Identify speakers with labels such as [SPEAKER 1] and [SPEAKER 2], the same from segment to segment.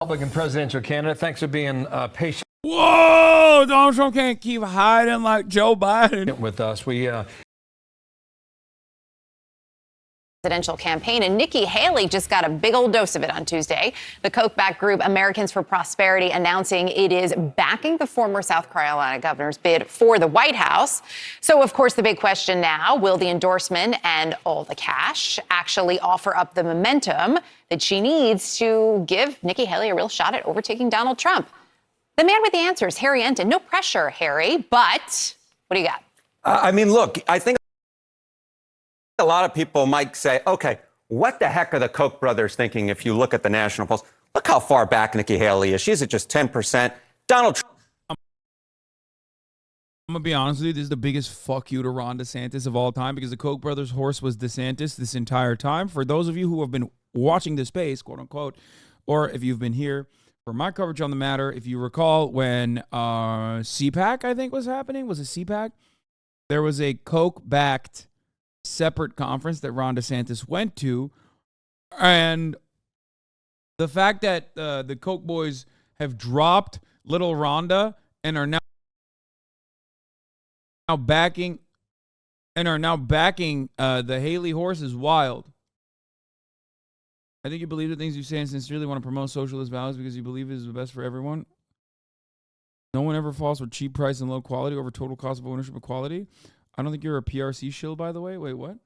[SPEAKER 1] Republican presidential candidate. Thanks for being patient.
[SPEAKER 2] Whoa! Donald Trump can't keep hiding like Joe Biden.
[SPEAKER 1] With us. We
[SPEAKER 3] presidential campaign, and Nikki Haley just got a big old dose of it on Tuesday. The Koch-backed group Americans for Prosperity announcing it is backing the former South Carolina governor's bid for the White House. So, of course, the big question now, will the endorsement and all the cash actually offer up the momentum that she needs to give Nikki Haley a real shot at overtaking Donald Trump? The man with the answers, Harry Enton. No pressure, Harry, but what do you got?
[SPEAKER 4] I mean, look, I think a lot of people might say, okay, what the heck are the Koch brothers thinking if you look at the national polls? Look how far back Nikki Haley is. She's at just 10%. Donald Trump.
[SPEAKER 2] I'm going to be honest with you. This is the biggest fuck you to Ron DeSantis of all time because the Koch brothers' horse was DeSantis this entire time. For those of you who have been watching the space, quote unquote, or if you've been here for my coverage on the matter, if you recall when CPAC, I think, was happening, was it CPAC? There was a Koch-backed separate conference that Ron DeSantis went to, and the fact that the Koch boys have dropped little Rhonda and are now backing the Haley horse is wild. I think you believe the things you say and sincerely want to promote socialist values because you believe it is the best for everyone. No one ever falls for cheap price and low quality over total cost of ownership equality. I don't think you're a PRC shill, by the way. Wait, what?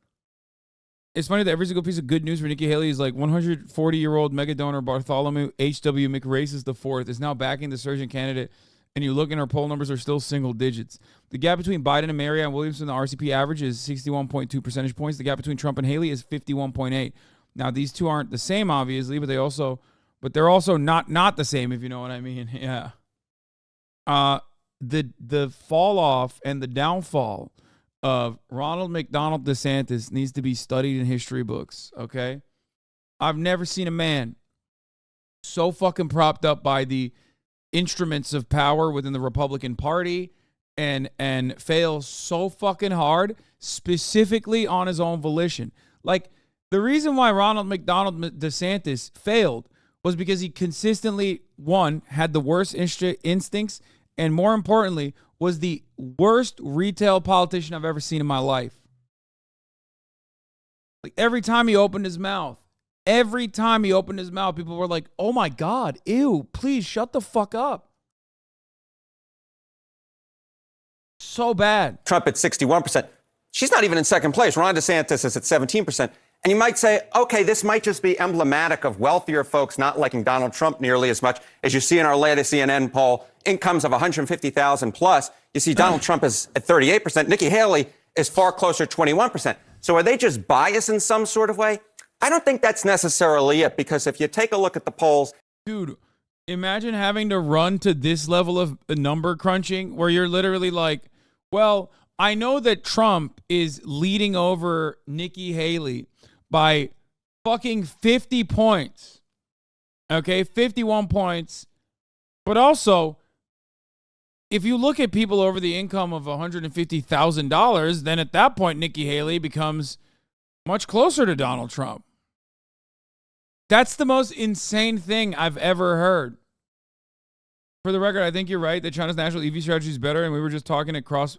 [SPEAKER 2] It's funny that every single piece of good news for Nikki Haley is like 140-year-old mega donor Bartholomew H.W. McRaces IV is now backing the surging candidate, and you look and her poll numbers are still single digits. The gap between Biden and Marianne Williamson, the RCP average, is 61.2 percentage points. The gap between Trump and Haley is 51.8. Now, these two aren't the same, obviously, but they're also not the same, if you know what I mean. Yeah. The fall off and the downfall of Ronald McDonald DeSantis needs to be studied in history books, okay? I've never seen a man so fucking propped up by the instruments of power within the Republican Party and fail so fucking hard, specifically on his own volition. Like, the reason why Ronald McDonald DeSantis failed was because he consistently, one, had the worst instincts, and more importantly, was the worst retail politician I've ever seen in my life. Like every time he opened his mouth, people were like, oh my God, ew, please shut the fuck up. So bad.
[SPEAKER 4] Trump at 61%. She's not even in second place. Ron DeSantis is at 17%. And you might say, okay, this might just be emblematic of wealthier folks not liking Donald Trump nearly as much as you see in our latest CNN poll, incomes of 150,000 plus. You see Donald Trump is at 38%. Nikki Haley is far closer, 21%. So are they just biased in some sort of way? I don't think that's necessarily it, because if you take a look at the polls.
[SPEAKER 2] Dude, imagine having to run to this level of number crunching where you're literally like, well, I know that Trump is leading over Nikki Haley by fucking 50 points. Okay, 51 points. But also, if you look at people over the income of $150,000, then at that point, Nikki Haley becomes much closer to Donald Trump. That's the most insane thing I've ever heard. For the record, I think you're right that China's national EV strategy is better, and we were just talking at cross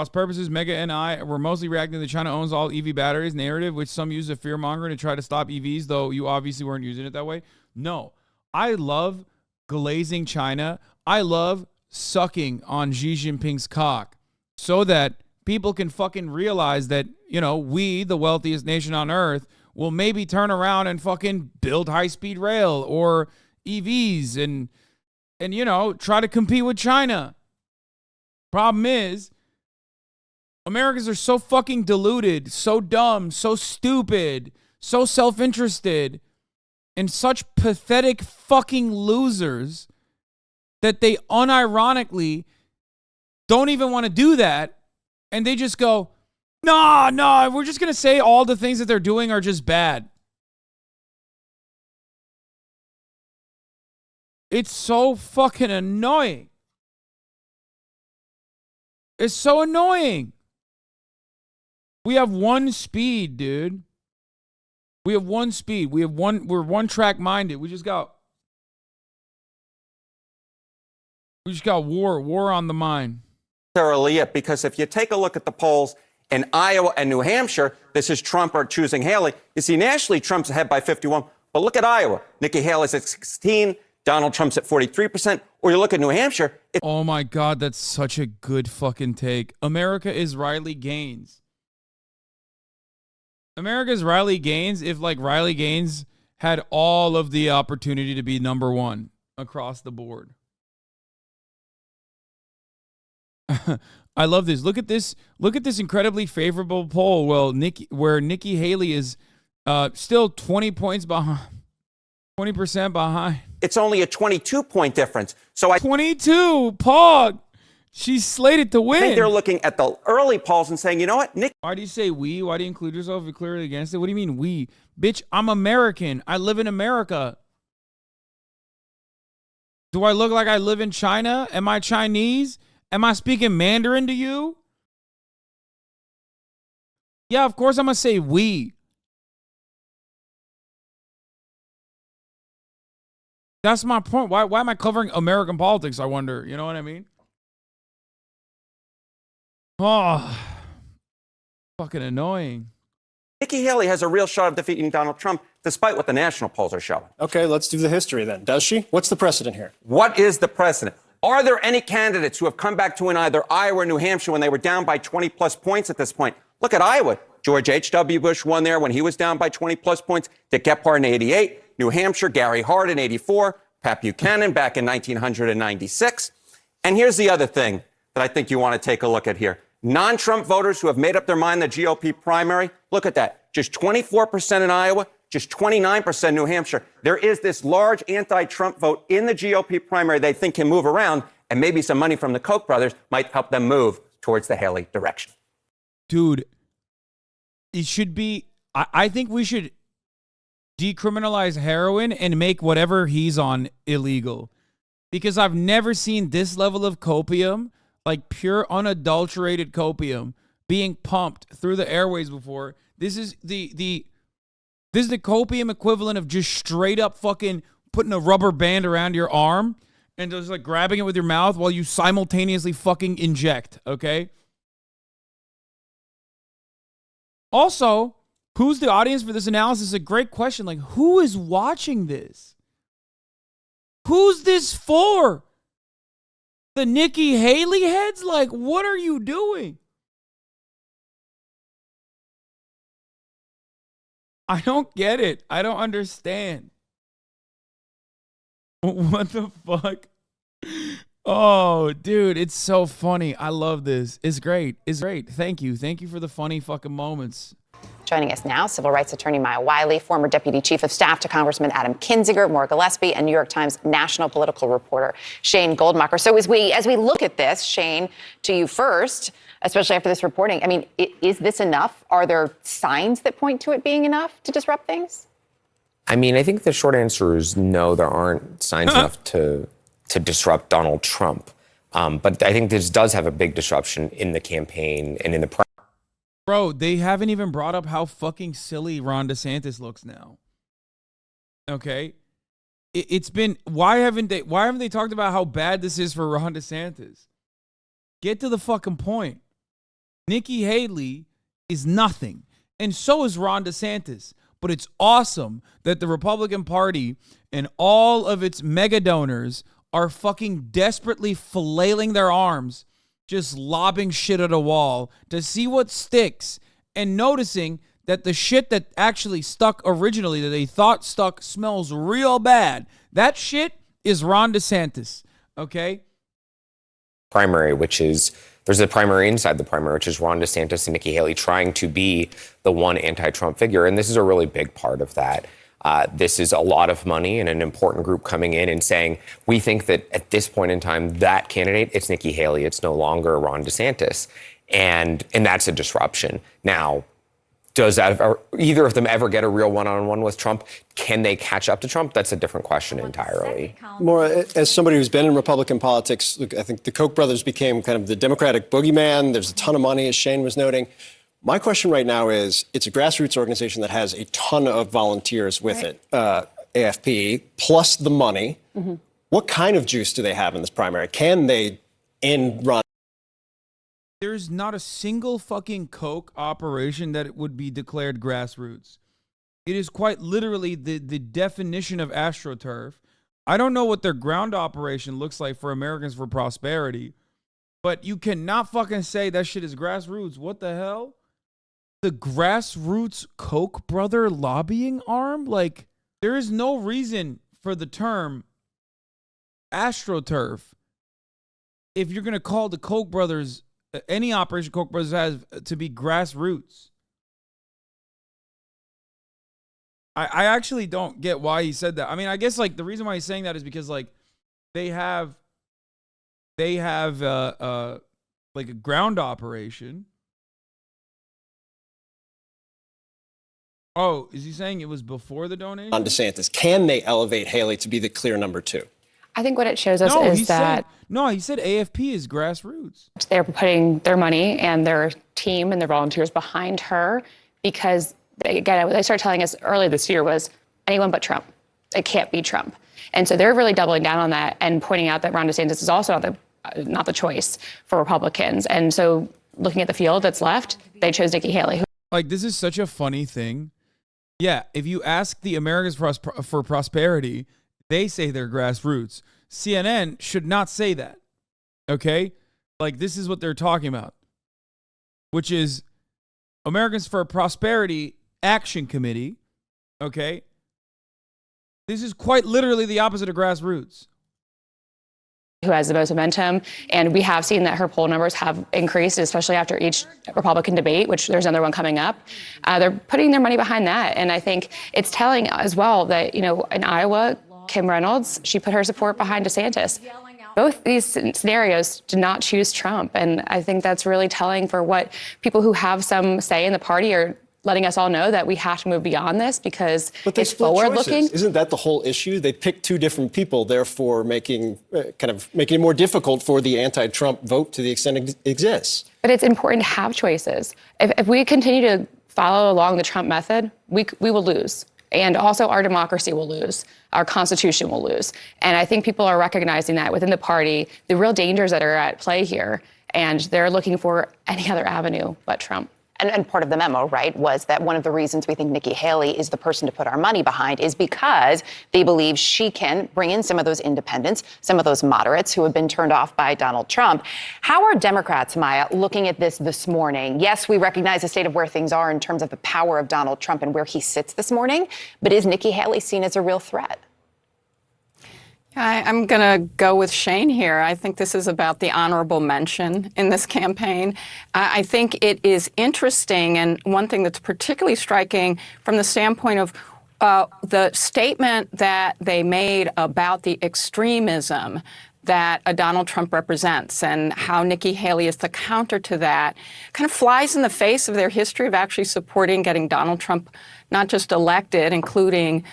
[SPEAKER 2] purposes. Mega and I were mostly reacting to the China owns all EV batteries narrative, which some use as fear-mongering to try to stop EVs, though you obviously weren't using it that way. No, I love glazing China. I love sucking on Xi Jinping's cock so that people can fucking realize that, you know, we, the wealthiest nation on earth, will maybe turn around and fucking build high-speed rail or EVs and you know, try to compete with China. Problem is, Americans are so fucking deluded, so dumb, so stupid, so self-interested, and such pathetic fucking losers that they unironically don't even want to do that. And they just go, no, we're just going to say all the things that they're doing are just bad. It's so fucking annoying. It's so annoying. We have one speed, dude. We have one speed. We're one track minded. We just got war on the mind.
[SPEAKER 4] Necessarily it, because if you take a look at the polls in Iowa and New Hampshire, this is Trump or choosing Haley. You see, nationally, Trump's ahead by 51. But look at Iowa. Nikki Haley's at 16. Donald Trump's at 43%. Or you look at New Hampshire.
[SPEAKER 2] Oh, my God. That's such a good fucking take. America is Riley Gaines. America's Riley Gaines if, like, Riley Gaines had all of the opportunity to be number one across the board. I love this. Look at this. Look at this incredibly favorable poll. Well, where Nikki Haley is still 20 points behind, 20% behind.
[SPEAKER 4] It's only a 22-point difference. So
[SPEAKER 2] 22, Pog. She's slated to win.
[SPEAKER 4] I think they're looking at the early polls and saying, you know what, Nick.
[SPEAKER 2] Why do you say we? Why do you include yourself? You're clearly against it. What do you mean we? Bitch, I'm American. I live in America. Do I look like I live in China? Am I Chinese? Am I speaking Mandarin to you? Yeah, of course I'm going to say we. That's my point. Why am I covering American politics, I wonder? You know what I mean? Oh, fucking annoying.
[SPEAKER 4] Nikki Haley has a real shot of defeating Donald Trump, despite what the national polls are showing.
[SPEAKER 5] Okay, let's do the history then. Does she? What's the precedent here?
[SPEAKER 4] What is the precedent? Are there any candidates who have come back to win either Iowa or New Hampshire when they were down by 20-plus points at this point? Look at Iowa. George H.W. Bush won there when he was down by 20-plus points. Dick Gephardt in 88. New Hampshire, Gary Hart in 84. Pat Buchanan back in 1996. And here's the other thing that I think you want to take a look at here. Non-Trump voters who have made up their mind the GOP primary, look at that. Just 24% in Iowa, just 29% in New Hampshire. There is this large anti-Trump vote in the GOP primary they think can move around, and maybe some money from the Koch brothers might help them move towards the Haley direction.
[SPEAKER 2] Dude, it should be, I think we should decriminalize heroin and make whatever he's on illegal. Because I've never seen this level of copium, like pure unadulterated copium, being pumped through the airways before. This is the copium equivalent of just straight up fucking putting a rubber band around your arm and just like grabbing it with your mouth while you simultaneously fucking inject, okay? Also, who's the audience for this analysis? A great question. Like, who is watching this? Who's this for? The Nikki Haley heads? Like, what are you doing? I don't get it. I don't understand. What the fuck? Oh, dude, it's so funny. I love this. It's great. It's great. Thank you. Thank you for the funny fucking moments.
[SPEAKER 3] Joining us now, civil rights attorney Maya Wiley, former deputy chief of staff to Congressman Adam Kinzinger, Maura Gillespie, and New York Times national political reporter Shane Goldmacher. So as we look at this, Shane, to you first, especially after this reporting, I mean, is this enough? Are there signs that point to it being enough to disrupt things?
[SPEAKER 6] I mean, I think the short answer is no, there aren't signs enough to disrupt Donald Trump. But I think this does have a big disruption in the campaign and in the primary.
[SPEAKER 2] Bro, they haven't even brought up how fucking silly Ron DeSantis looks now. Okay? It's been, why haven't they talked about how bad this is for Ron DeSantis? Get to the fucking point. Nikki Haley is nothing. And so is Ron DeSantis. But it's awesome that the Republican Party and all of its mega donors are fucking desperately flailing their arms, just lobbing shit at a wall to see what sticks, and noticing that the shit that actually stuck originally, that they thought stuck, smells real bad. That shit is Ron DeSantis, okay?
[SPEAKER 6] Primary, which is, there's a primary inside the primary, which is Ron DeSantis and Nikki Haley trying to be the one anti-Trump figure. And this is a really big part of that. This is a lot of money and an important group coming in and saying, we think that at this point in time, that candidate, it's Nikki Haley. It's no longer Ron DeSantis. And that's a disruption. Now, does either of them ever get a real one-on-one with Trump? Can they catch up to Trump? That's a different question entirely.
[SPEAKER 5] Maura, as somebody who's been in Republican politics, look, I think the Koch brothers became kind of the Democratic boogeyman. There's a ton of money, as Shane was noting. My question right now is, it's a grassroots organization that has a ton of volunteers with it, AFP, plus the money. What kind of juice do they have in this primary? Can they run?
[SPEAKER 2] There's not a single fucking Koch operation that it would be declared grassroots. It is quite literally the definition of AstroTurf. I don't know what their ground operation looks like for Americans for Prosperity, but you cannot fucking say that shit is grassroots. What the hell? The grassroots Koch brother lobbying arm? Like, there is no reason for the term AstroTurf if you're going to call the Koch brothers, any operation Koch brothers has, to be grassroots. I actually don't get why he said that. I mean, I guess like the reason why he's saying that is because like they have like a ground operation. Oh, is he saying it was before the donation?
[SPEAKER 5] On DeSantis, can they elevate Haley to be the clear number 2?
[SPEAKER 7] I think what it shows us is that
[SPEAKER 2] he said AFP is grassroots.
[SPEAKER 7] they're putting their money and their team and their volunteers behind her because, again, what they started telling us earlier this year was anyone but Trump. It can't be Trump. And so they're really doubling down on that and pointing out that Ron DeSantis is also not the choice for Republicans. And so looking at the field that's left, they chose Nikki Haley.
[SPEAKER 2] Like, this is such a funny thing. Yeah, if you ask the Americans for Prosperity, they say they're grassroots. CNN should not say that, okay? Like, this is what they're talking about, which is Americans for Prosperity Action Committee, okay? This is quite literally the opposite of grassroots.
[SPEAKER 7] Who has the most momentum. And we have seen that her poll numbers have increased, especially after each Republican debate, which there's another one coming up. They're putting their money behind that. And I think it's telling as well that, you know, in Iowa, Kim Reynolds, she put her support behind DeSantis. Both these scenarios did not choose Trump. And I think that's really telling for what people who have some say in the party are letting us all know, that we have to move beyond this because it's forward-looking.
[SPEAKER 5] Isn't that the whole issue? They picked 2 different people, therefore making it more difficult for the anti-Trump vote to the extent it exists.
[SPEAKER 7] But it's important to have choices. If we continue to follow along the Trump method, we will lose. And also our democracy will lose. Our Constitution will lose. And I think people are recognizing that within the party, the real dangers that are at play here, and they're looking for any other avenue but Trump.
[SPEAKER 3] And part of the memo, right, was that one of the reasons we think Nikki Haley is the person to put our money behind is because they believe she can bring in some of those independents, some of those moderates who have been turned off by Donald Trump. How are Democrats, Maya, looking at this morning? Yes, we recognize the state of where things are in terms of the power of Donald Trump and where he sits this morning, but is Nikki Haley seen as a real threat?
[SPEAKER 8] I'm going to go with Shane here. I think this is about the honorable mention in this campaign. I think it is interesting, and one thing that's particularly striking from the standpoint of the statement that they made about the extremism that Donald Trump represents and how Nikki Haley is the counter to that kind of flies in the face of their history of actually supporting getting Donald Trump not just elected, including,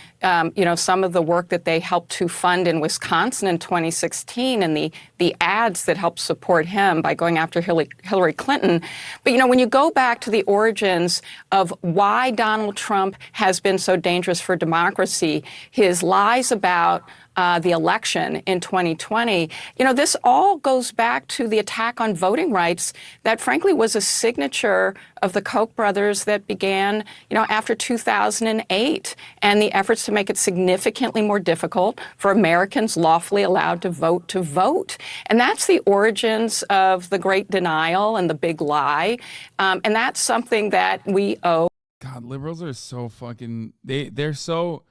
[SPEAKER 8] some of the work that they helped to fund in Wisconsin in 2016 and the ads that helped support him by going after Hillary Clinton. But, when you go back to the origins of why Donald Trump has been so dangerous for democracy, his lies about the election in 2020, this all goes back to the attack on voting rights that, frankly, was a signature of the Koch brothers that began, after 2008, and the efforts to make it significantly more difficult for Americans lawfully allowed to vote. And that's the origins of the great denial and the big lie. And that's something that we owe.
[SPEAKER 2] God, liberals are so fucking, they're so,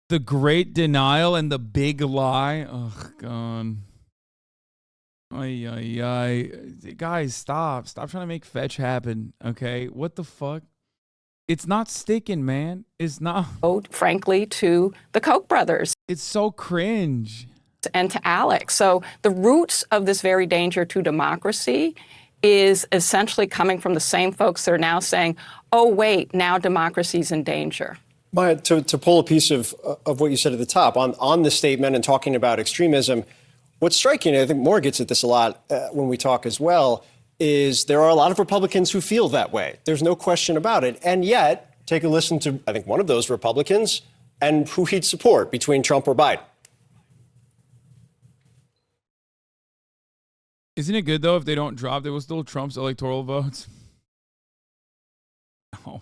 [SPEAKER 2] the great denial and the big lie. Oh, God. Ay, ay, ay. Guys, stop trying to make fetch happen, okay? What the fuck? It's not sticking, man. It's not.
[SPEAKER 8] Frankly, to the Koch brothers.
[SPEAKER 2] It's so cringe.
[SPEAKER 8] And to Alex. So the roots of this very danger to democracy is essentially coming from the same folks that are now saying, oh, wait, now democracy's in danger.
[SPEAKER 5] Maya, to pull a piece of what you said at the top on the statement and talking about extremism, what's striking, I think Moore gets at this a lot when we talk as well, is there are a lot of Republicans who feel that way. There's no question about it. And yet, take a listen to, I think, one of those Republicans and who he'd support between Trump or Biden.
[SPEAKER 2] Isn't it good, though, if they don't drop, they will still Trump's electoral votes? No.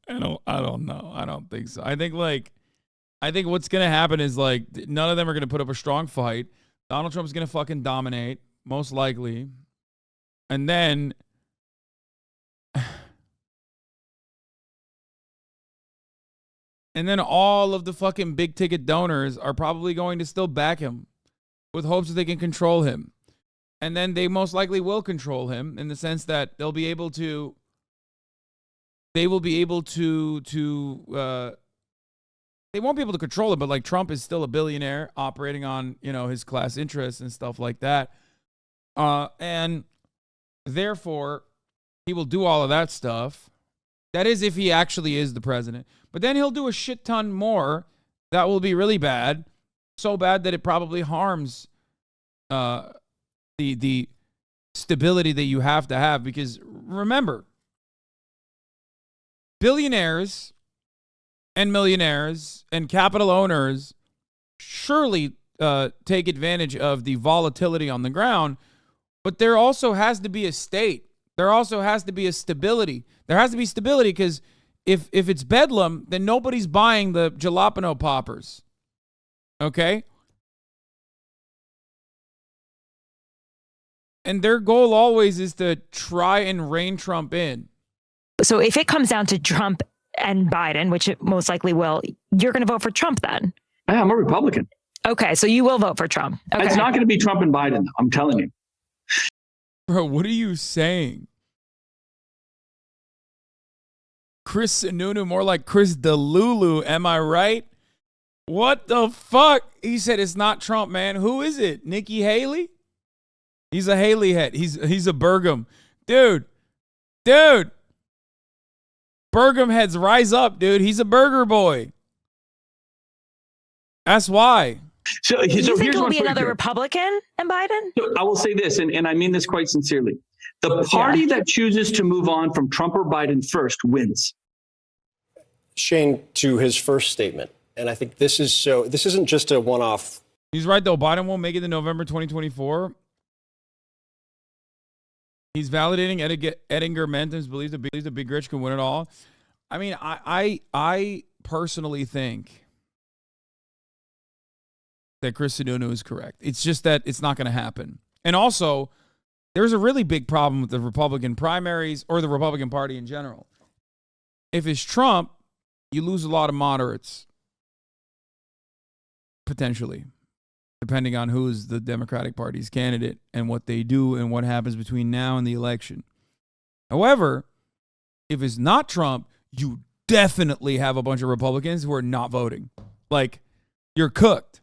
[SPEAKER 2] I don't know. I don't think so. I think what's going to happen is, like, none of them are going to put up a strong fight. Donald Trump's going to fucking dominate, most likely. And then all of the fucking big ticket donors are probably going to still back him with hopes that they can control him. And then they most likely will control him in the sense that they will be able to they won't be able to control him, but like Trump is still a billionaire operating on, his class interests and stuff like that. And therefore he will do all of that stuff. That is if he actually is the president. But then he'll do a shit ton more that will be really bad. So bad that it probably harms the stability that you have to have. Because remember, billionaires and millionaires and capital owners surely take advantage of the volatility on the ground, but there also has to be a state. There also has to be a stability. There has to be stability because if it's bedlam, then nobody's buying the jalapeno poppers. Okay? And their goal always is to try and rein Trump in.
[SPEAKER 9] So if it comes down to Trump and Biden, which it most likely will, you're going to vote for Trump then?
[SPEAKER 10] Yeah, I'm a Republican.
[SPEAKER 9] Okay, so you will vote for Trump. Okay.
[SPEAKER 10] It's not going to be Trump and Biden, though, I'm telling you.
[SPEAKER 2] Bro, what are you saying? Chris Sununu, more like Chris Delulu, am I right? What the fuck? He said it's not Trump, man. Who is it? Nikki Haley? He's a Haley head. He's a Burgum. Dude. Burgum heads rise up, dude. He's a burger boy. That's why.
[SPEAKER 10] So
[SPEAKER 9] you think
[SPEAKER 10] here's
[SPEAKER 9] it'll be another Republican and Biden?
[SPEAKER 10] So I will say this, and I mean this quite sincerely. The party that chooses to move on from Trump or Biden first wins.
[SPEAKER 5] Shane, to his first statement, and I think this isn't just a one-off.
[SPEAKER 2] He's right, though. Biden won't make it in November 2024. He's validating Edinger Menton's belief that the big rich can win it all. I mean, I personally think that Chris Sununu is correct. It's just that it's not going to happen. And also, there's a really big problem with the Republican primaries or the Republican Party in general. If it's Trump, you lose a lot of moderates, potentially, depending on who's the Democratic Party's candidate and what they do and what happens between now and the election. However, if it's not Trump, you definitely have a bunch of Republicans who are not voting. Like, you're cooked.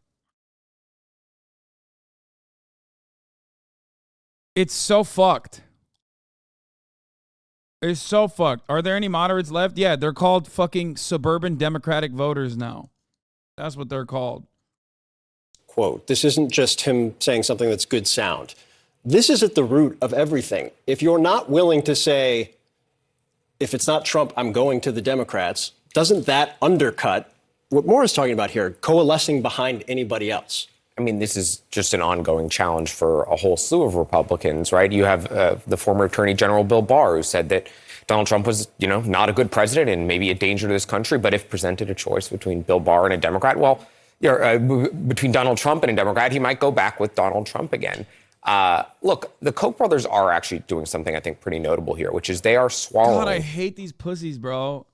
[SPEAKER 2] It's so fucked. It's so fucked. Are there any moderates left? Yeah, they're called fucking suburban Democratic voters now. That's what they're called.
[SPEAKER 5] Quote, this isn't just him saying something that's good sound. This is at the root of everything. If you're not willing to say, if it's not Trump, I'm going to the Democrats, doesn't that undercut what Moore is talking about here, coalescing behind anybody else?
[SPEAKER 6] I mean, this is just an ongoing challenge for a whole slew of Republicans, right? You have the former Attorney General Bill Barr, who said that Donald Trump was, not a good president and maybe a danger to this country. But if presented a choice between Bill Barr and a Democrat, well, between Donald Trump and a Democrat, he might go back with Donald Trump again. Look, the Koch brothers are actually doing something I think pretty notable here, which is they are swallowing.
[SPEAKER 2] God, I hate these pussies, bro.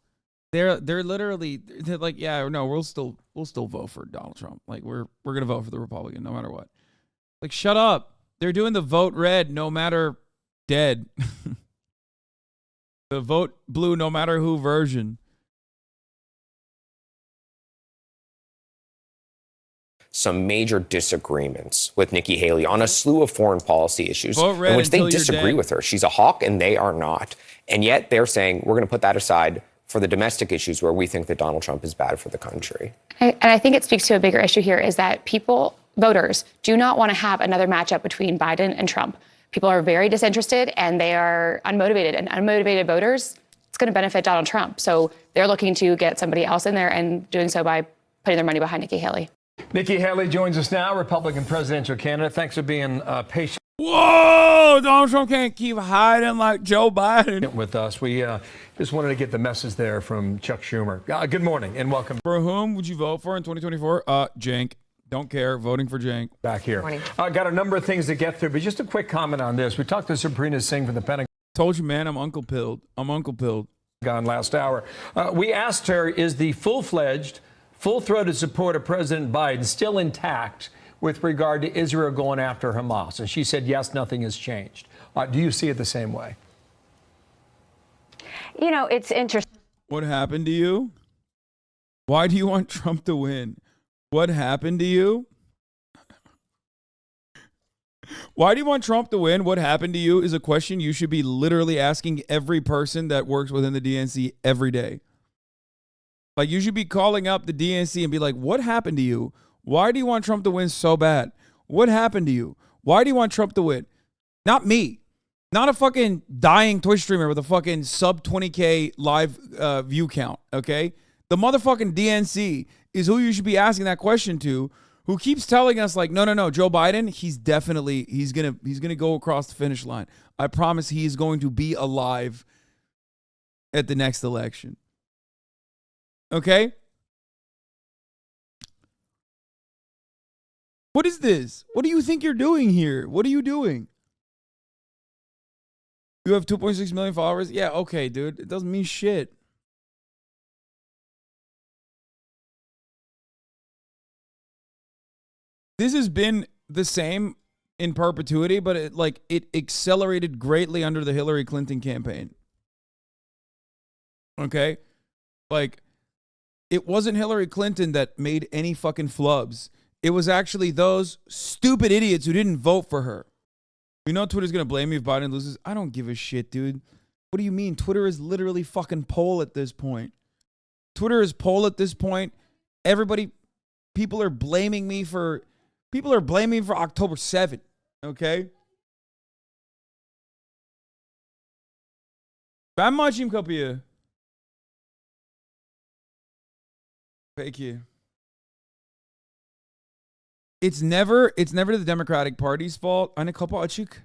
[SPEAKER 2] They're literally like, yeah, no, we'll still vote for Donald Trump. Like we're gonna vote for the Republican no matter what. Like, shut up. They're doing the vote red no matter dead. The vote blue no matter who version.
[SPEAKER 6] Some major disagreements with Nikki Haley on a slew of foreign policy issues
[SPEAKER 2] in
[SPEAKER 6] which they disagree with her. She's a hawk and they are not. And yet they're saying we're going to put that aside for the domestic issues where we think that Donald Trump is bad for the country.
[SPEAKER 7] And I think it speaks to a bigger issue here is that voters, do not want to have another matchup between Biden and Trump. People are very disinterested and they are unmotivated. And unmotivated voters, it's going to benefit Donald Trump. So they're looking to get somebody else in there and doing so by putting their money behind Nikki Haley.
[SPEAKER 1] Nikki Haley joins us now, Republican presidential candidate. Thanks for being patient
[SPEAKER 2] Whoa! Donald Trump can't keep hiding like Joe Biden.
[SPEAKER 1] with us. We just wanted to get the message there from Chuck Schumer. Good morning and welcome
[SPEAKER 2] For whom would you vote for in 2024? Jank. Don't care. Voting for Jank.
[SPEAKER 1] back here. Got a number of things to get through, but just a quick comment on this. We talked to Sabrina Singh from the Pentagon
[SPEAKER 2] Told you, man, I'm Uncle Pilled.
[SPEAKER 1] last hour. We asked her, is the full-fledged, full-throated support of President Biden still intact with regard to Israel going after Hamas? And she said, yes, nothing has changed. Do you see it the same way?
[SPEAKER 3] You know, it's interesting.
[SPEAKER 2] What happened to you? Why do you want Trump to win? What happened to you? Why do you want Trump to win? What happened to you is a question you should be literally asking every person that works within the DNC every day. Like, you should be calling up the DNC and be like, what happened to you? Why do you want Trump to win so bad? What happened to you? Why do you want Trump to win? Not me. Not a fucking dying Twitch streamer with a fucking sub 20K live view count, okay? The motherfucking DNC is who you should be asking that question to, who keeps telling us like, no, Joe Biden, he's gonna go across the finish line. I promise he is going to be alive at the next election. Okay? What is this? What do you think you're doing here? What are you doing? You have 2.6 million followers? Yeah, okay, dude. It doesn't mean shit. This has been the same in perpetuity, but it accelerated greatly under the Hillary Clinton campaign. Okay? Like, it wasn't Hillary Clinton that made any fucking flubs. It was actually those stupid idiots who didn't vote for her. You know Twitter's going to blame me if Biden loses? I don't give a shit, dude. What do you mean? Twitter is literally fucking poll at this point. Twitter is poll at this point. People are blaming me for October 7th, okay? Ben maçayım kapıyı. Peki. It's never the Democratic Party's fault. Anne kapı açık.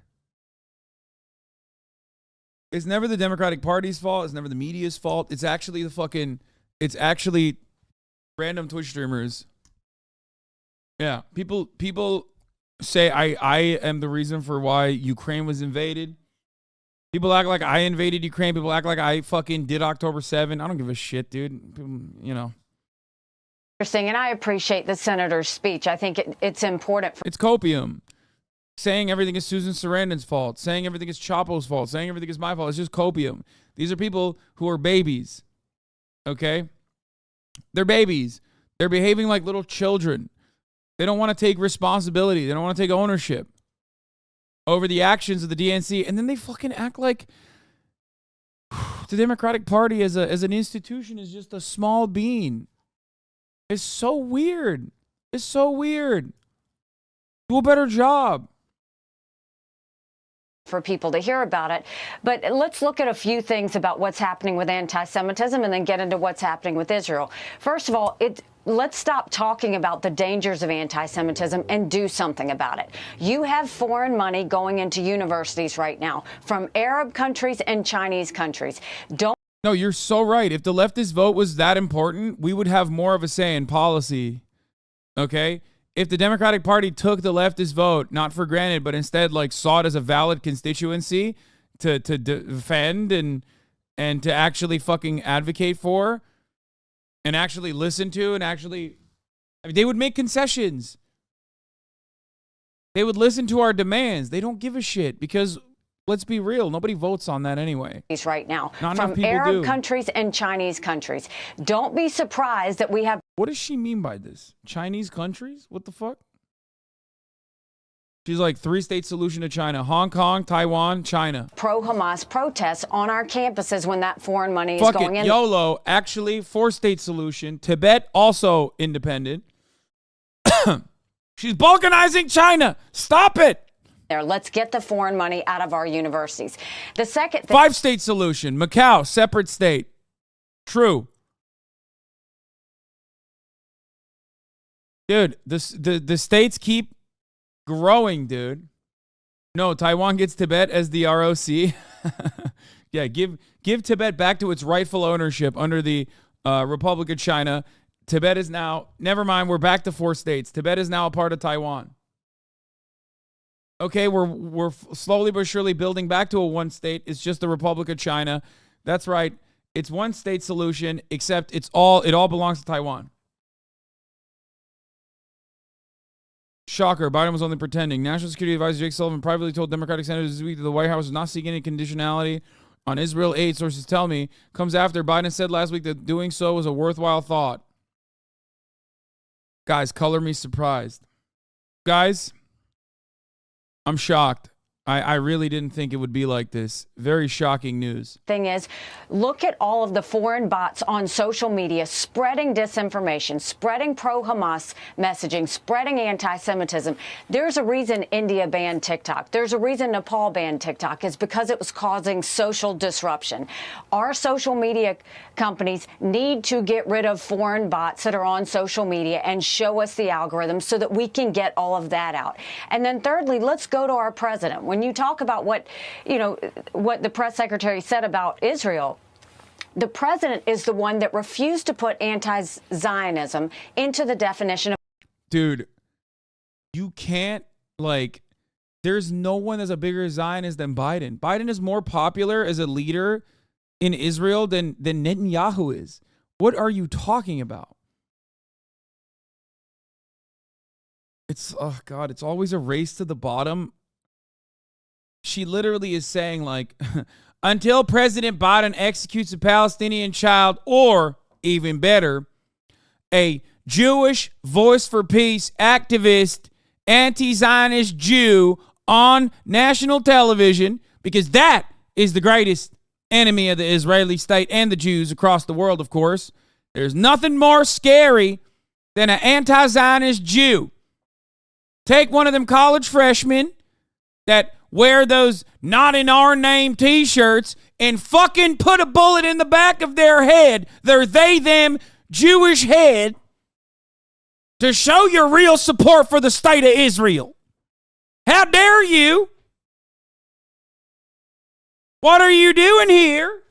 [SPEAKER 2] It's never the Democratic Party's fault. It's never the media's fault. It's actually random Twitch streamers. Yeah, people say I am the reason for why Ukraine was invaded. People act like I invaded Ukraine. People act like I fucking did October 7th. I don't give a shit, dude. People, you know.
[SPEAKER 3] Interesting, and I appreciate the senator's speech. I think it's important.
[SPEAKER 2] It's copium. Saying everything is Susan Sarandon's fault. Saying everything is Chapo's fault. Saying everything is my fault. It's just copium. These are people who are babies. Okay? They're babies. They're behaving like little children. They don't want to take responsibility. They don't want to take ownership over the actions of the DNC. And then they fucking act like the Democratic Party as an institution is just a small bean. It's so weird. It's so weird. Do a better job.
[SPEAKER 3] For people to hear about it. But let's look at a few things about what's happening with anti-Semitism and then get into what's happening with Israel. First of all, let's stop talking about the dangers of anti-Semitism and do something about it. You have foreign money going into universities right now from Arab countries and Chinese countries.
[SPEAKER 2] No, you're so right. If the leftist vote was that important, we would have more of a say in policy. Okay? If the Democratic Party took the leftist vote, not for granted, but instead saw it as a valid constituency to defend and to actually fucking advocate for and actually listen to and they would make concessions. They would listen to our demands. They don't give a shit because let's be real, nobody votes on that anyway.
[SPEAKER 3] Right now,
[SPEAKER 2] not
[SPEAKER 3] from Arab countries and Chinese countries. Don't be surprised that we have.
[SPEAKER 2] What does she mean by this? Chinese countries? What the fuck? She's like 3-state solution to China. Hong Kong, Taiwan, China.
[SPEAKER 3] Pro-Hamas protests on our campuses when that foreign money is
[SPEAKER 2] Fuck
[SPEAKER 3] going
[SPEAKER 2] it.
[SPEAKER 3] in.
[SPEAKER 2] YOLO, actually 4-state solution. Tibet also independent. She's balkanizing China. Stop it.
[SPEAKER 11] there. Let's get the foreign money out of our universities. The second thing,
[SPEAKER 2] 5-state solution. Macau, separate state. True. Dude, the states keep growing, dude. No, Taiwan gets Tibet as the ROC. Yeah, give Tibet back to its rightful ownership under the Republic of China. Tibet is now, never mind, we're back to 4 states. Tibet is now a part of Taiwan. Okay, we're slowly but surely building back to a 1 state. It's just the Republic of China. That's right. It's 1 state solution, except it all belongs to Taiwan. Shocker, Biden was only pretending. National Security Advisor Jake Sullivan privately told Democratic senators this week that the White House is not seeking any conditionality on Israel aid. Sources tell me comes after Biden said last week that doing so was a worthwhile thought. Guys, color me surprised. Guys, I'm shocked. I really didn't think it would be like this. Very shocking news.
[SPEAKER 11] thing is, look at all of the foreign bots on social media spreading disinformation, spreading pro-Hamas messaging, spreading anti-Semitism. There's a reason India banned TikTok. There's a reason Nepal banned TikTok. It's because it was causing social disruption. Our social media companies need to get rid of foreign bots that are on social media and show us the algorithm so that we can get all of that out. And then thirdly, let's go to our president. When you talk about what the press secretary said about Israel, the president is the one that refused to put anti-Zionism into the definition of.
[SPEAKER 2] Dude, you can't, there's no one that's a bigger Zionist than Biden. Biden is more popular as a leader in Israel than Netanyahu is. What are you talking about? It's, oh God, it's always a race to the bottom. She literally is saying, until President Biden executes a Palestinian child, or even better, a Jewish voice for peace activist, anti-Zionist Jew on national television, because that is the greatest enemy of the Israeli state and the Jews across the world, of course. There's nothing more scary than an anti-Zionist Jew. Take one of them college freshmen that wear those not in our name t-shirts and fucking put a bullet in the back of their head, their them Jewish head, to show your real support for the state of Israel. How dare you? What are you doing here?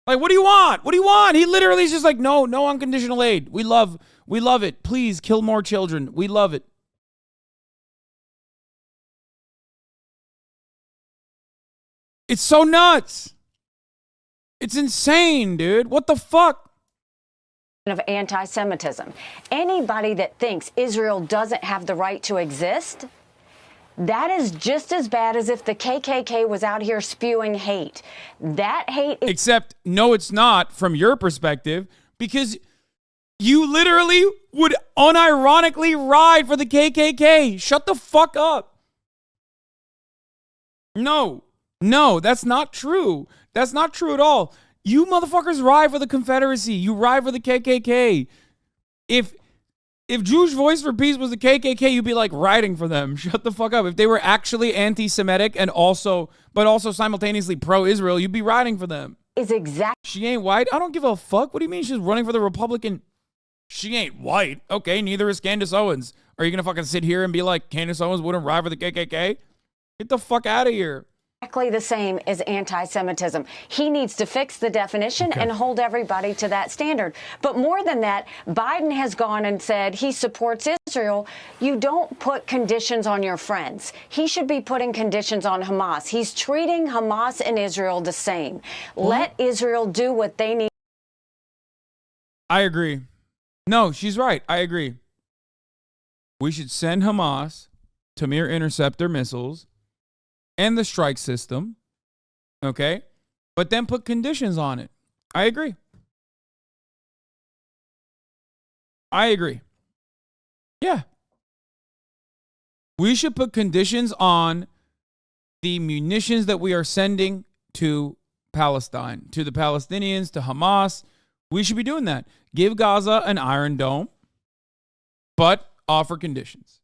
[SPEAKER 2] What do you want? What do you want? He literally is just no unconditional aid. We love it. Please kill more children. We love it. It's so nuts. It's insane, dude. What the fuck?
[SPEAKER 11] Of anti-Semitism. Anybody that thinks Israel doesn't have the right to exist, that is just as bad as if the KKK was out here spewing hate. That hate is.
[SPEAKER 2] Except, no, it's not from your perspective, because you literally would unironically ride for the KKK. Shut the fuck up. No, that's not true. That's not true at all. You motherfuckers ride for the Confederacy. You ride for the KKK. If Jewish Voice for Peace was the KKK, you'd be riding for them. Shut the fuck up. If they were actually anti-Semitic but also simultaneously pro-Israel, you'd be riding for them.
[SPEAKER 11] Is exact.
[SPEAKER 2] She ain't white. I don't give a fuck. What do you mean she's running for the Republican? She ain't white. Okay, neither is Candace Owens. Are you gonna fucking sit here and be like Candace Owens wouldn't ride for the KKK? Get the fuck out of here.
[SPEAKER 11] Exactly the same as anti-Semitism. He needs to fix the definition and hold everybody to that standard. But more than that, Biden has gone and said he supports Israel. You don't put conditions on your friends. He should be putting conditions on Hamas. He's treating Hamas and Israel the same. What? Let Israel do what they need.
[SPEAKER 2] I agree. No, she's right. I agree. We should send Hamas Tamir interceptor missiles and the strike system, okay? But then put conditions on it. I agree. Yeah. We should put conditions on the munitions that we are sending to Palestine, to the Palestinians, to Hamas. We should be doing that. Give Gaza an Iron Dome, but offer conditions.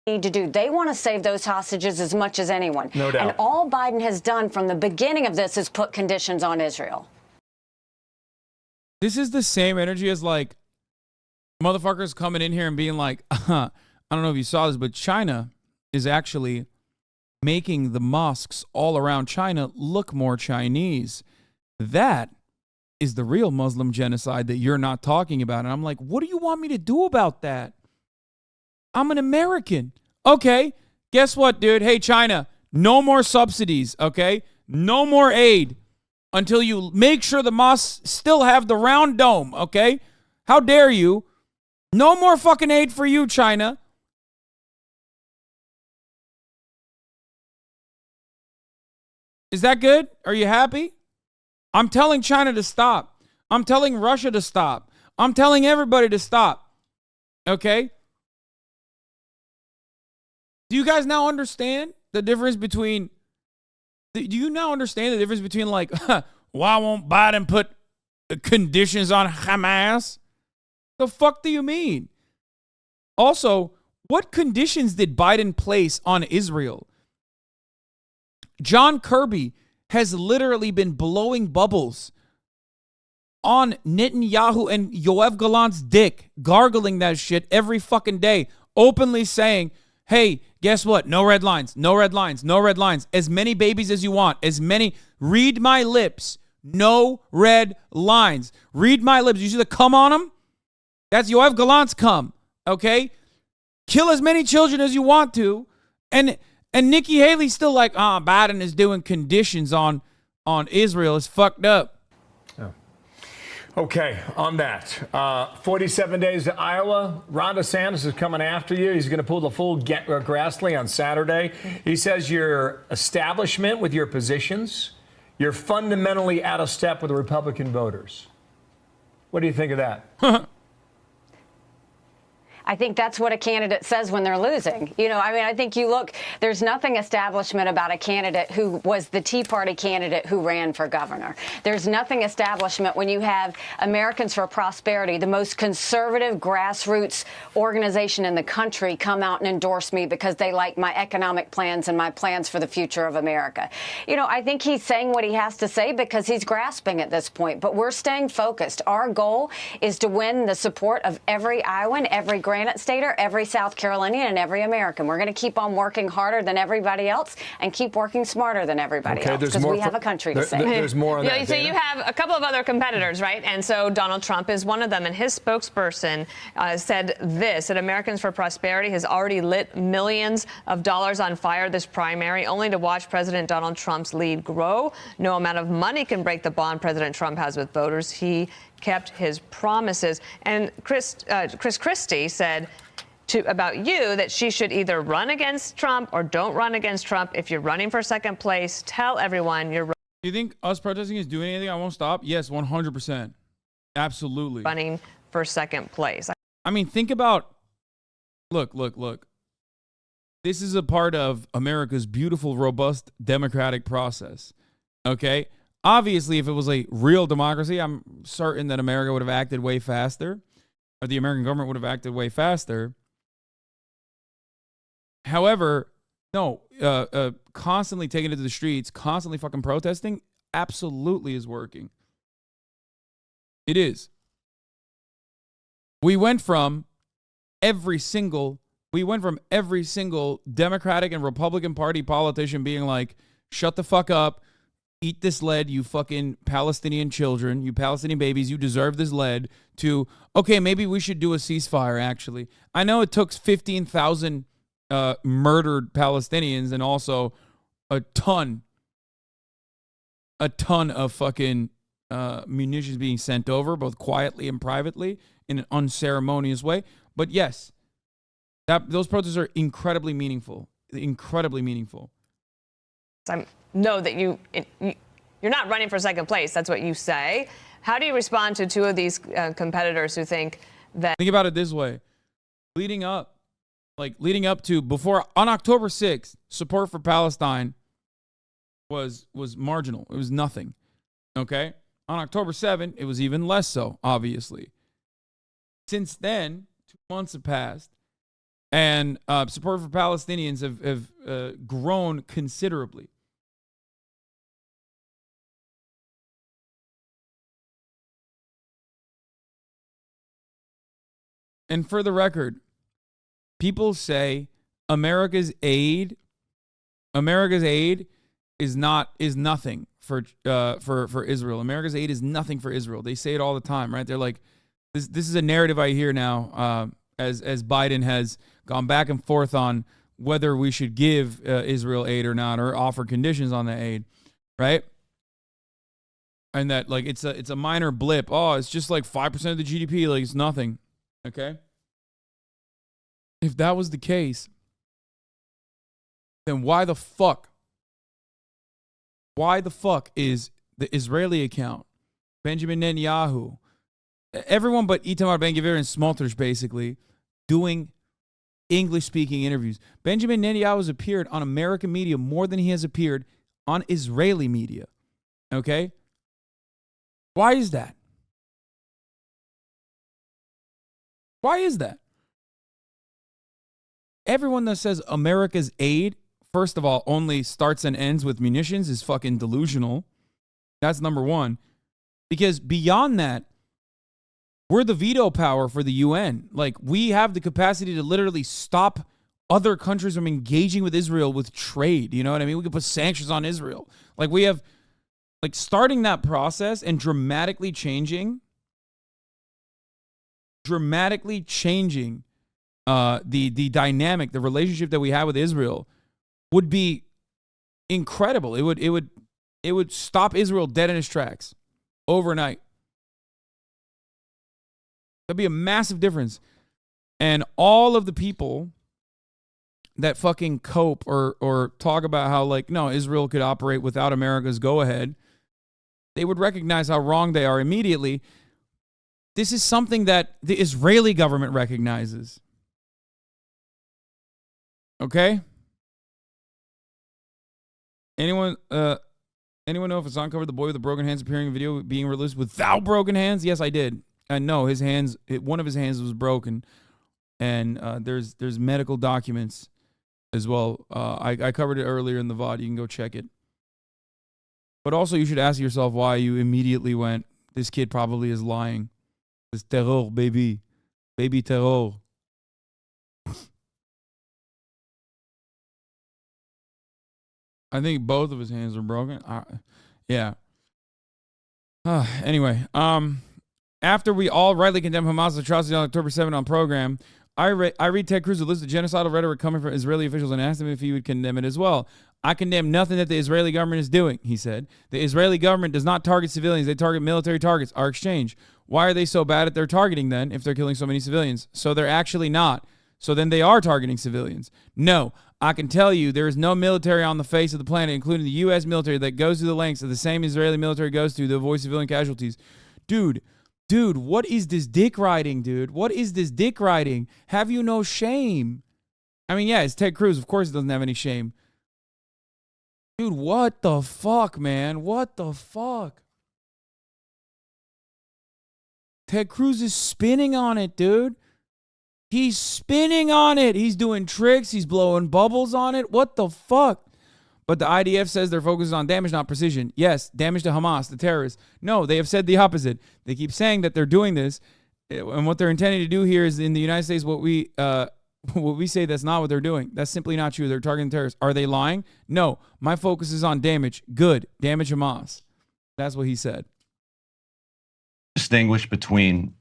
[SPEAKER 11] need to do. They want to save those hostages as much as anyone.
[SPEAKER 1] No doubt.
[SPEAKER 11] And all Biden has done from the beginning of this is put conditions on Israel.
[SPEAKER 2] This is the same energy as like motherfuckers coming in here and being like, I don't know if you saw this, but China is actually making the mosques all around China look more Chinese. That is the real Muslim genocide that you're not talking about. And I'm like, what do you want me to do about that? I'm an American. Okay, guess what, dude? Hey, China, no more subsidies, okay? No more aid until you make sure the mosques still have the round dome, okay? How dare you? No more fucking aid for you, China. Is that good? Are you happy? I'm telling China to stop. I'm telling Russia to stop. I'm telling everybody to stop. Okay? Do you guys now understand the difference between... Do you now understand the difference between like, why won't Biden put conditions on Hamas? The fuck do you mean? Also, what conditions did Biden place on Israel? John Kirby has literally been blowing bubbles on Netanyahu and Yoav Gallant's dick, gargling that shit every fucking day, openly saying, hey, guess what? No red lines, no red lines, no red lines. As many babies as you want, as many. Read my lips. No red lines. Read my lips. You see the cum on them? That's Yoav Gallant's cum, okay? Kill as many children as you want to. And Nikki Haley's still like, Biden is doing conditions on Israel. It's fucked up.
[SPEAKER 1] Oh. Okay, on that, 47 days to Iowa. Ron DeSantis is coming after you. He's going to pull the full Grassley on Saturday. He says your establishment with your positions, you're fundamentally out of step with the Republican voters. What do you think of that?
[SPEAKER 11] I think that's what a candidate says when they're losing. You know, I mean, I think you look, there's nothing establishment about a candidate who was the Tea Party candidate who ran for governor. There's nothing establishment when you have Americans for Prosperity, the most conservative grassroots organization in the country, come out and endorse me because they like my economic plans and my plans for the future of America. You know, I think he's saying what he has to say because he's grasping at this point, but we're staying focused. Our goal is to win the support of every Iowan, every Granite Stater, every South Carolinian, and every American. We're going to keep on working harder than everybody else and keep working smarter than everybody else because we have a country to save.
[SPEAKER 1] There's more on that.
[SPEAKER 12] So you have a couple of other competitors, right? And so Donald Trump is one of them. And his spokesperson said this, that Americans for Prosperity has already lit millions of dollars on fire this primary, only to watch President Donald Trump's lead grow. No amount of money can break the bond President Trump has with voters. He kept his promises. And Chris Christie said about you that she should either run against Trump or don't run against Trump. If you're running for second place, tell everyone you're
[SPEAKER 2] Do you think us protesting is doing anything? I won't stop. Yes, 100%. Absolutely.
[SPEAKER 12] running for second place.
[SPEAKER 2] I mean, think about, look. This is a part of America's beautiful, robust democratic process. Okay? Obviously, if it was a real democracy, I'm certain that America would have acted way faster, or the American government would have acted way faster. However, no, constantly taking it to the streets, constantly fucking protesting, absolutely is working. It is. We went from every single Democratic and Republican Party politician being like, shut the fuck up, eat this lead, you fucking Palestinian children, you Palestinian babies, you deserve this lead, to, okay, maybe we should do a ceasefire, actually. I know it took 15,000 murdered Palestinians and also a ton of fucking munitions being sent over, both quietly and privately, in an unceremonious way. But yes, those protests are incredibly meaningful. Incredibly meaningful.
[SPEAKER 12] I know that you're not running for second place. That's what you say. How do you respond to two of these competitors who think that?
[SPEAKER 2] Think about it this way. Leading up to before on October 6th, support for Palestine was marginal. It was nothing. Okay? On October 7th, it was even less so, obviously. Since then, 2 months have passed. And support for Palestinians have grown considerably. And for the record, people say America's aid is nothing for Israel. America's aid is nothing for Israel. They say it all the time, right? They're like, this is a narrative I hear now as Biden has gone back and forth on whether we should give Israel aid or not, or offer conditions on the aid, right? And that like it's a minor blip. Oh, it's just like 5% of the GDP, like it's nothing. Okay? If that was the case, then why the fuck is the Israeli account, Benjamin Netanyahu, everyone but Itamar Ben-Gvir and Smotrich basically doing English-speaking interviews? Benjamin Netanyahu has appeared on American media more than he has appeared on Israeli media. Okay? Why is that? Why is that? Everyone that says America's aid, first of all, only starts and ends with munitions is fucking delusional. That's number one. Because beyond that, we're the veto power for the UN. Like, we have the capacity to literally stop other countries from engaging with Israel with trade. You know what I mean? We could put sanctions on Israel. Like, we have, like, starting that process and dramatically changing the dynamic, the relationship that we have with Israel would be incredible. It would stop Israel dead in its tracks overnight. That'd be a massive difference. And all of the people that fucking cope or talk about how, like, no, Israel could operate without America's go-ahead, they would recognize how wrong they are immediately. This is something that the Israeli government recognizes. Okay? Anyone know if Hasan covered the boy with the broken hands appearing in video being released without broken hands? Yes, I did. And no, one of his hands was broken. And there's medical documents as well. I covered it earlier in the VOD. You can go check it. But also, you should ask yourself why you immediately went, this kid probably is lying. This terror, baby. Baby terror. I think both of his hands are broken. Yeah. Anyway, after we all rightly condemn Hamas' atrocity on October 7 on program, I read Ted Cruz a list of genocidal rhetoric coming from Israeli officials and asked him if he would condemn it as well. I condemn nothing that the Israeli government is doing, he said. The Israeli government does not target civilians. They target military targets, our exchange. Why are they so bad at their targeting then if they're killing so many civilians? So they're actually not. So then they are targeting civilians. No, I can tell you there is no military on the face of the planet, including the U.S. military, that goes to the lengths that the same Israeli military goes to avoid civilian casualties. Dude, what is this dick riding, dude? What is this dick riding? Have you no shame? I mean, yeah, it's Ted Cruz. Of course he doesn't have any shame. Dude, what the fuck, man? What the fuck? Ted Cruz is spinning on it, dude. He's spinning on it. He's doing tricks. He's blowing bubbles on it. What the fuck? But the IDF says their focus is on damage, not precision. Yes, damage to Hamas, the terrorists. No, they have said the opposite. They keep saying that they're doing this, and what they're intending to do here is in the United States what we say that's not what they're doing. That's simply not true. They're targeting terrorists. Are they lying? No. My focus is on damage. Good. Damage Hamas. That's what he said.
[SPEAKER 13] Distinguish between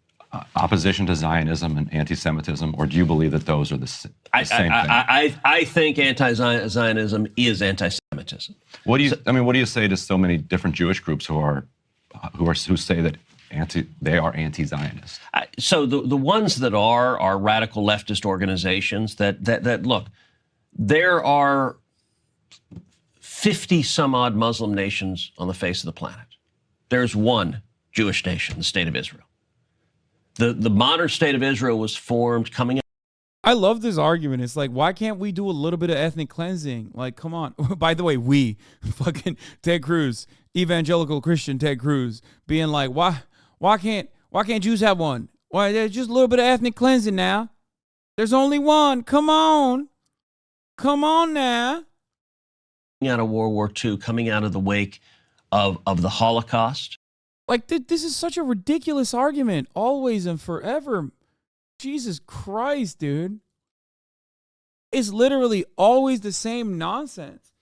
[SPEAKER 13] opposition to Zionism and anti-Semitism, or do you believe that those are the same thing?
[SPEAKER 14] I think anti-Zionism is anti-Semitism.
[SPEAKER 13] What do you say to so many different Jewish groups who say that they are anti-Zionist?
[SPEAKER 14] So the ones that are radical leftist organizations that look, there are 50 some odd Muslim nations on the face of the planet. There's one Jewish nation, the state of Israel. The modern state of Israel was formed coming out.
[SPEAKER 2] I love this argument. It's like, why can't we do a little bit of ethnic cleansing? Like, come on. By the way, fucking Ted Cruz, evangelical Christian Ted Cruz, being like, why can't Jews have one? Why, there's just a little bit of ethnic cleansing now. There's only one. Come on. Come on now.
[SPEAKER 14] Coming out of World War II, coming out of the wake of the Holocaust.
[SPEAKER 2] Like, this is such a ridiculous argument. Always and forever. Jesus Christ, dude. It's literally always the same nonsense.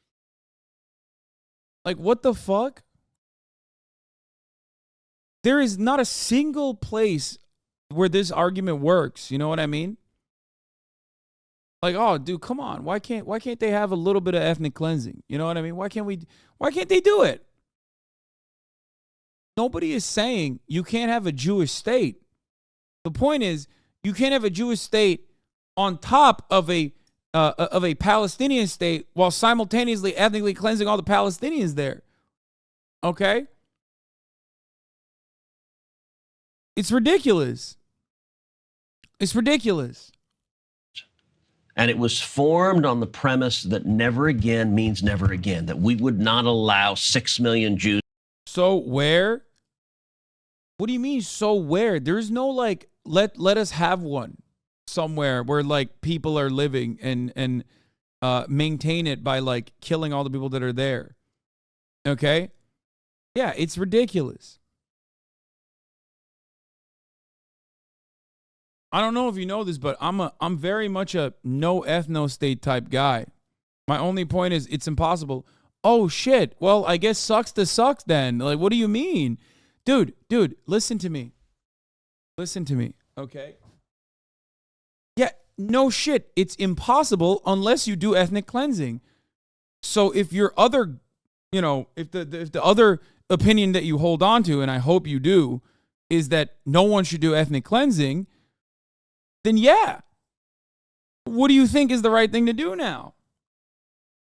[SPEAKER 2] Like, what the fuck? There is not a single place where this argument works. You know what I mean? Like, oh, dude, come on. Why can't they have a little bit of ethnic cleansing? You know what I mean? Why can't they do it? Nobody is saying you can't have a Jewish state. The point is, you can't have a Jewish state on top of a Palestinian state while simultaneously ethnically cleansing all the Palestinians there. Okay? It's ridiculous. It's ridiculous.
[SPEAKER 14] And it was formed on the premise that never again means never again, that we would not allow 6 million Jews.
[SPEAKER 2] So where? What do you mean, so where? There's no, like, let us have one somewhere where, like, people are living and maintain it by, like, killing all the people that are there. Okay? Yeah, it's ridiculous. I don't know if you know this, but I'm very much a no ethno state type guy. My only point is it's impossible. Oh shit. Well, I guess sucks to sucks then. Like, what do you mean? Dude, listen to me. Listen to me, okay? Yeah, no shit. It's impossible unless you do ethnic cleansing. So if your other, you know, if the other opinion that you hold on to, and I hope you do, is that no one should do ethnic cleansing, then yeah. What do you think is the right thing to do now?